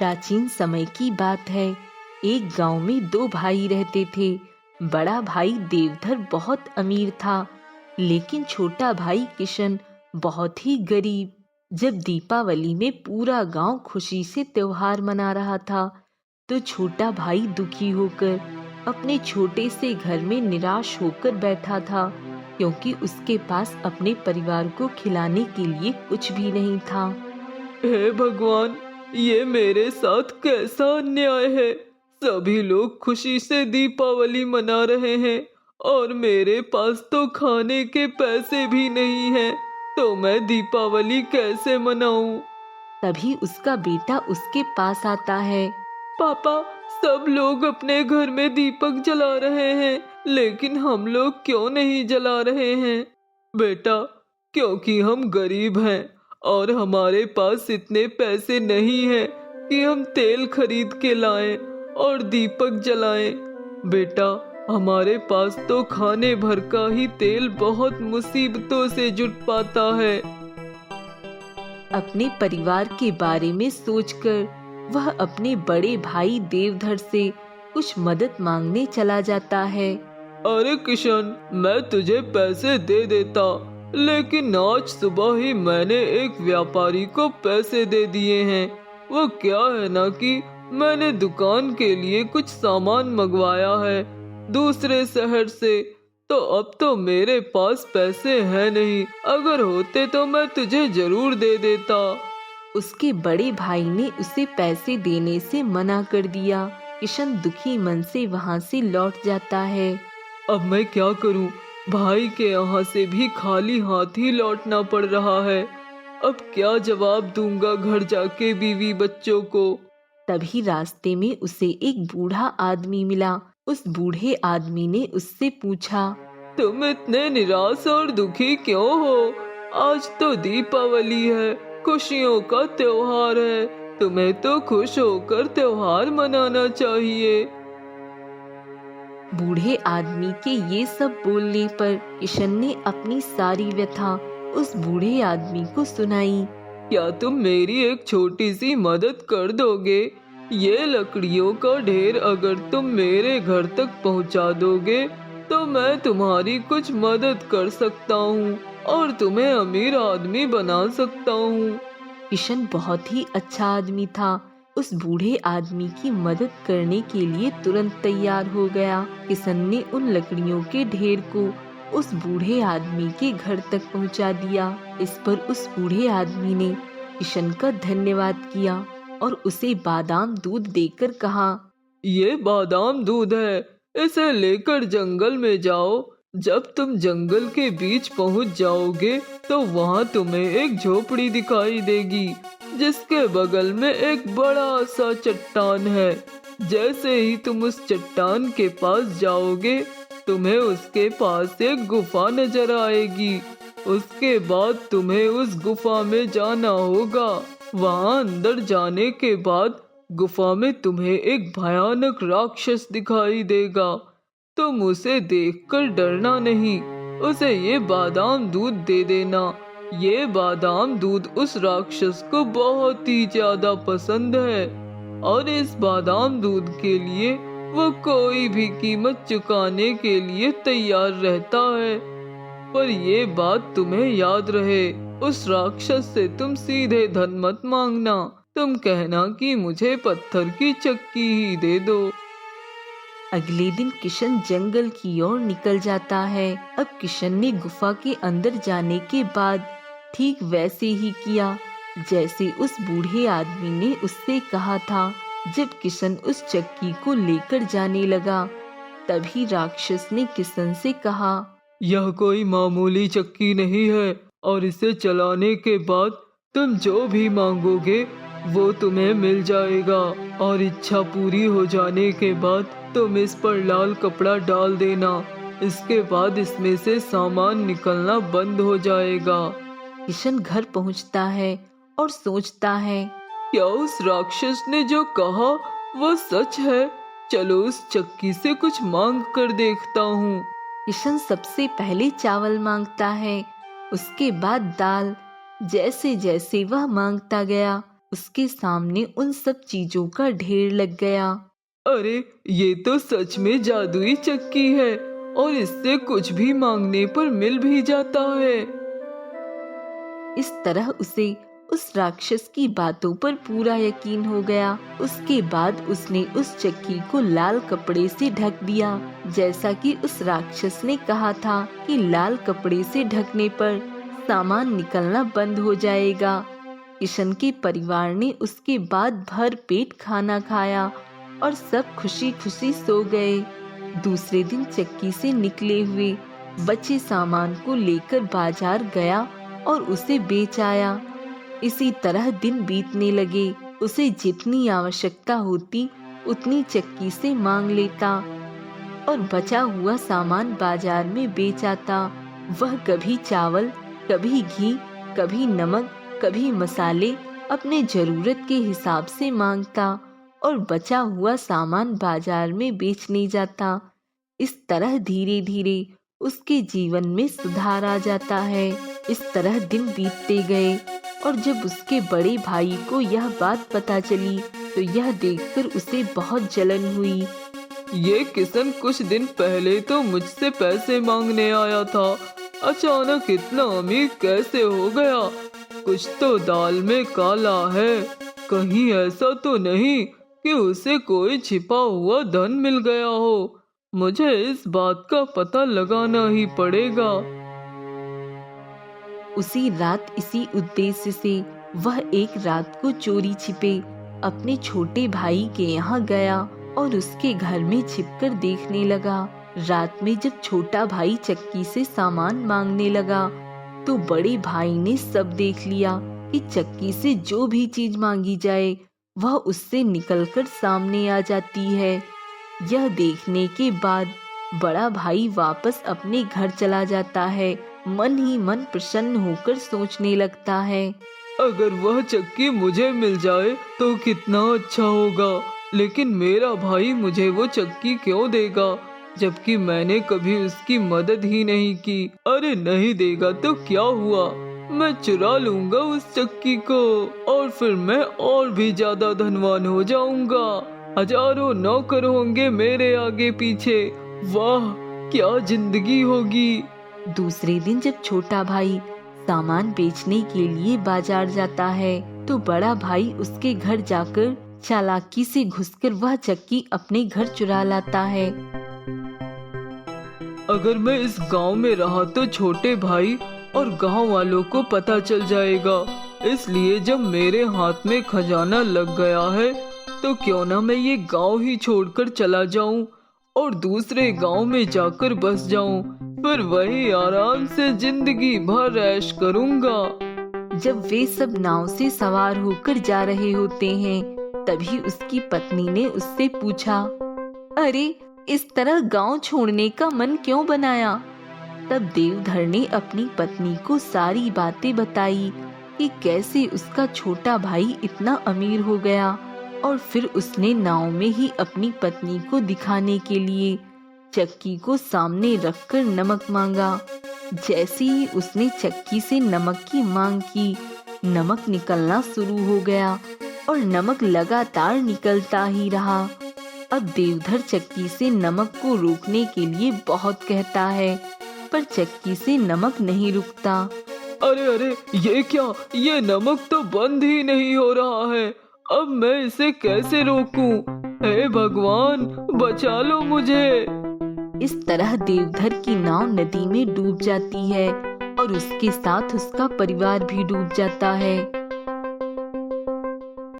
प्राचीन समय की बात है। एक गांव में दो भाई रहते थे। बड़ा भाई देवधर बहुत अमीर था, लेकिन छोटा भाई किशन बहुत ही गरीब। जब दीपावली में पूरा गांव खुशी से त्योहार मना रहा था, तो छोटा भाई दुखी होकर अपने छोटे से घर में निराश होकर बैठा था, क्योंकि उसके पास अपने परिवार को खिलाने के लिए कुछ भी नहीं था। हे भगवान, ये मेरे साथ कैसा अन्याय है। सभी लोग खुशी से दीपावली मना रहे हैं और मेरे पास तो खाने के पैसे भी नहीं हैं। तो मैं दीपावली कैसे मनाऊं? तभी उसका बेटा उसके पास आता है। पापा, सब लोग अपने घर में दीपक जला रहे हैं, लेकिन हम लोग क्यों नहीं जला रहे हैं? बेटा, क्योंकि हम गरीब हैं और हमारे पास इतने पैसे नहीं हैं कि हम तेल खरीद के लाएं और दीपक जलाएं। बेटा, हमारे पास तो खाने भर का ही तेल बहुत मुसीबतों से जुट पाता है। अपने परिवार के बारे में सोचकर वह अपने बड़े भाई देवधर से कुछ मदद मांगने चला जाता है। अरे किशन, मैं तुझे पैसे दे देता, लेकिन आज सुबह ही मैंने एक व्यापारी को पैसे दे दिए हैं। वो क्या है ना कि मैंने दुकान के लिए कुछ सामान मंगवाया है दूसरे शहर से, तो अब तो मेरे पास पैसे हैं नहीं। अगर होते तो मैं तुझे जरूर दे देता। उसके बड़े भाई ने उसे पैसे देने से मना कर दिया। किशन दुखी मन से वहां से लौट जाता है। अब मैं क्या करूं? भाई के यहाँ से भी खाली हाथ ही लौटना पड़ रहा है। अब क्या जवाब दूंगा घर जाके बीवी बच्चों को? तभी रास्ते में उसे एक बूढ़ा आदमी मिला। उस बूढ़े आदमी ने उससे पूछा, तुम इतने निराश और दुखी क्यों हो? आज तो दीपावली है, खुशियों का त्योहार है। तुम्हें तो खुश होकर त्योहार मनाना चाहिए। बूढ़े आदमी के ये सब बोलने पर किशन ने अपनी सारी व्यथा उस बूढ़े आदमी को सुनाई। क्या तुम मेरी एक छोटी सी मदद कर दोगे? ये लकड़ियों का ढेर अगर तुम मेरे घर तक पहुंचा दोगे, तो मैं तुम्हारी कुछ मदद कर सकता हूँ और तुम्हें अमीर आदमी बना सकता हूँ। किशन बहुत ही अच्छा आदमी था। उस बूढ़े आदमी की मदद करने के लिए तुरंत तैयार हो गया। किशन ने उन लकड़ियों के ढेर को उस बूढ़े आदमी के घर तक पहुंचा दिया। इस पर उस बूढ़े आदमी ने किशन का धन्यवाद किया और उसे बादाम दूध देकर कहा, ये बादाम दूध है, इसे लेकर जंगल में जाओ। जब तुम जंगल के बीच पहुंच जाओगे, तो वहां तुम्हें एक झोपड़ी दिखाई देगी, जिसके बगल में एक बड़ा सा चट्टान है। जैसे ही तुम उस चट्टान के पास जाओगे, तुम्हें उसके पास एक गुफा नजर आएगी। उसके बाद तुम्हें उस गुफा में जाना होगा। वहां अंदर जाने के बाद गुफा में तुम्हें एक भयानक राक्षस दिखाई देगा। तुम उसे देखकर डरना नहीं, उसे ये बादाम दूध दे देना। ये बादाम दूध उस राक्षस को बहुत ही ज्यादा पसंद है और इस बादाम दूध के लिए वो कोई भी कीमत चुकाने के लिए तैयार रहता है। पर ये बात तुम्हें याद रहे, उस राक्षस से तुम सीधे धन मत मांगना। तुम कहना कि मुझे पत्थर की चक्की ही दे दो। अगले दिन किशन जंगल की ओर निकल जाता है। अब किशन ने गुफा के अंदर जाने के बाद ठीक वैसे ही किया जैसे उस बूढ़े आदमी ने उससे कहा था। जब किशन उस चक्की को लेकर जाने लगा, तभी राक्षस ने किशन से कहा, यह कोई मामूली चक्की नहीं है और इसे चलाने के बाद तुम जो भी मांगोगे वो तुम्हें मिल जाएगा। और इच्छा पूरी हो जाने के बाद तुम इस पर लाल कपड़ा डाल देना। इसके बाद इसमें से सामान निकलना बंद हो जाएगा। किशन घर पहुंचता है और सोचता है, क्या उस राक्षस ने जो कहा वो सच है? चलो उस चक्की से कुछ मांग कर देखता हूँ। किशन सबसे पहले चावल मांगता है, उसके बाद दाल। जैसे जैसे वह मांगता गया, उसके सामने उन सब चीजों का ढेर लग गया। अरे ये तो सच में जादुई चक्की है और इससे कुछ भी मांगने पर मिल भी जाता है। इस तरह उसे उस राक्षस की बातों पर पूरा यकीन हो गया। उसके बाद उसने उस चक्की को लाल कपड़े से ढक दिया, जैसा कि उस राक्षस ने कहा था कि लाल कपड़े से ढकने पर सामान निकलना बंद हो जाएगा। किशन के परिवार ने उसके बाद भर पेट खाना खाया और सब खुशी खुशी सो गए। दूसरे दिन चक्की से निकले हुए बचे सामान को लेकर बाजार गया और उसे बेच आया। इसी तरह दिन बीतने लगे। उसे जितनी आवश्यकता होती उतनी चक्की से मांग लेता और बचा हुआ सामान बाजार में बेच आता। वह कभी चावल, कभी घी, कभी नमक, कभी मसाले अपने जरूरत के हिसाब से मांगता और बचा हुआ सामान बाजार में बेचने जाता। इस तरह धीरे धीरे उसके जीवन में सुधार आ जाता है। इस तरह दिन बीतते गए और जब उसके बड़े भाई को यह बात पता चली तो यह देखकर उसे बहुत जलन हुई। ये किशन कुछ दिन पहले तो मुझसे पैसे मांगने आया था, अचानक इतना अमीर कैसे हो गया? कुछ तो दाल में काला है। कहीं ऐसा तो नहीं कि उसे कोई छिपा हुआ धन मिल गया हो। मुझे इस बात का पता लगाना ही पड़ेगा। उसी रात इसी उद्देश्य से वह एक रात को चोरी छिपे अपने छोटे भाई के यहाँ गया और उसके घर में छिपकर देखने लगा। रात में जब छोटा भाई चक्की से सामान मांगने लगा तो बड़े भाई ने सब देख लिया कि चक्की से जो भी चीज मांगी जाए वह उससे निकलकर सामने आ जाती है। यह देखने के बाद बड़ा भाई वापस अपने घर चला जाता है। मन ही मन प्रसन्न होकर सोचने लगता है, अगर वह चक्की मुझे मिल जाए तो कितना अच्छा होगा। लेकिन मेरा भाई मुझे वो चक्की क्यों देगा, जबकि मैंने कभी उसकी मदद ही नहीं की। अरे नहीं देगा तो क्या हुआ, मैं चुरा लूंगा उस चक्की को और फिर मैं और भी ज्यादा धनवान हो जाऊंगा। हजारों नौकर होंगे मेरे आगे पीछे। वाह क्या जिंदगी होगी। दूसरे दिन जब छोटा भाई सामान बेचने के लिए बाजार जाता है तो बड़ा भाई उसके घर जाकर चालाकी से घुसकर वह चक्की अपने घर चुरा लाता है। अगर मैं इस गांव में रहा तो छोटे भाई और गांव वालों को पता चल जाएगा। इसलिए जब मेरे हाथ में खजाना लग गया है तो क्यों ना मैं ये गांव ही छोड़कर चला जाऊं और दूसरे गांव में जाकर बस जाऊं, फिर वही आराम से जिंदगी भर ऐश करूंगा। जब वे सब नाव से सवार होकर जा रहे होते हैं तभी उसकी पत्नी ने उससे पूछा, अरे इस तरह गांव छोड़ने का मन क्यों बनाया? तब देवधर ने अपनी पत्नी को सारी बातें बताई कि कैसे उसका छोटा भाई इतना अमीर हो गया और फिर उसने नाव में ही अपनी पत्नी को दिखाने के लिए चक्की को सामने रखकर नमक मांगा। जैसे ही उसने चक्की से नमक की मांग की, नमक निकलना शुरू हो गया और नमक लगातार निकलता ही रहा। अब देवधर चक्की से नमक को रोकने के लिए बहुत कहता है पर चक्की से नमक नहीं रुकता। अरे अरे ये क्या, ये नमक तो बंद ही नहीं हो रहा है। अब मैं इसे कैसे रोकूं? हे भगवान बचा लो मुझे। इस तरह देवधर की नाव नदी में डूब जाती है और उसके साथ उसका परिवार भी डूब जाता है।